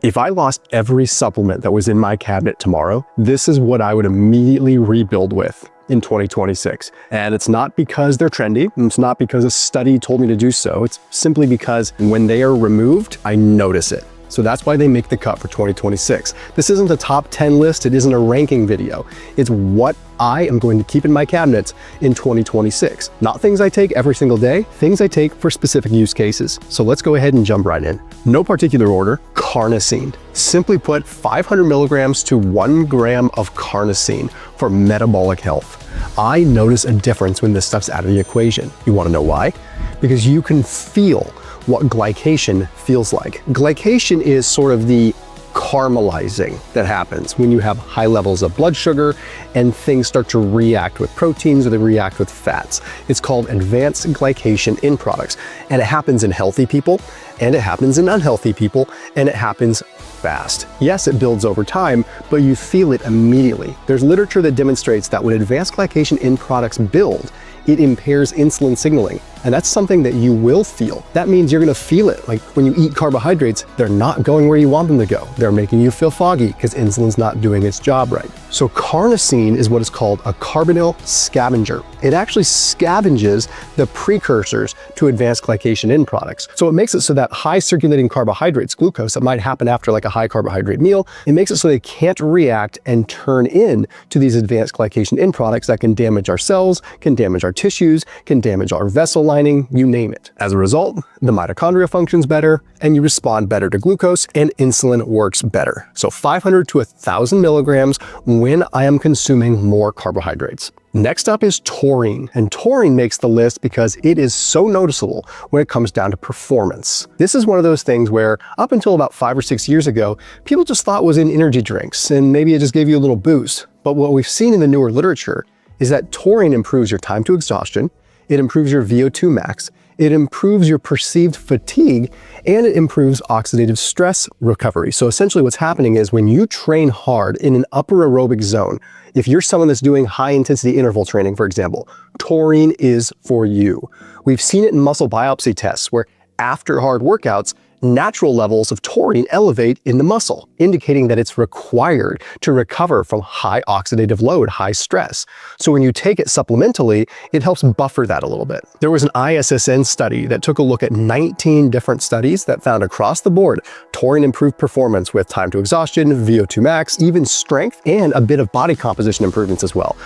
If I lost every supplement that was in my cabinet tomorrow, this is what I would immediately rebuild with in 2026. And it's not because they're trendy. It's not because a study told me to do so. It's simply because when they are removed, I notice it. So that's why they make the cut for 2026. This isn't a top 10 list. It isn't a ranking video. It's what I am going to keep in my cabinets in 2026. Not things I take every single day, things I take for specific use cases. So let's go ahead and jump right in. No particular order, carnosine. Simply put, 500 milligrams to 1 gram of carnosine for metabolic health. I notice a difference when this stuff's out of the equation. You wanna know why? Because you can feel what glycation feels like. Glycation is sort of the caramelizing that happens when you have high levels of blood sugar and things start to react with proteins or they react with fats. It's called advanced glycation in products. And it happens in healthy people, and it happens in unhealthy people, and it happens fast. Yes, it builds over time, but you feel it immediately. There's literature that demonstrates that when advanced glycation in products build, it impairs insulin signaling. And that's something that you will feel. That means you're gonna feel it. Like when you eat carbohydrates, they're not going where you want them to go. They're making you feel foggy because insulin's not doing its job right. So carnosine is what is called a carbonyl scavenger. It actually scavenges the precursors to advanced glycation in products. So it makes it so that high circulating carbohydrates, glucose, that might happen after like a high carbohydrate meal, it makes it so they can't react and turn in to these advanced glycation in products that can damage our cells, can damage our tissues, can damage our vessel lining, you name it. As a result, the mitochondria functions better and you respond better to glucose and insulin works better. So 500 to 1,000 milligrams when I am consuming more carbohydrates. Next up is taurine, and taurine makes the list because it is so noticeable when it comes down to performance. This is one of those things where up until about 5 or 6 years ago, people just thought it was in energy drinks and maybe it just gave you a little boost. But what we've seen in the newer literature is that taurine improves your time to exhaustion, it improves your VO2 max, it improves your perceived fatigue, and it improves oxidative stress recovery. So essentially what's happening is when you train hard in an upper aerobic zone, if you're someone that's doing high intensity interval training, for example, taurine is for you. We've seen it in muscle biopsy tests where after hard workouts, natural levels of taurine elevate in the muscle, indicating that it's required to recover from high oxidative load, high stress. So when you take it supplementally, it helps buffer that a little bit. There was an ISSN study that took a look at 19 different studies that found across the board, taurine improved performance with time to exhaustion, VO2 max, even strength, and a bit of body composition improvements as well.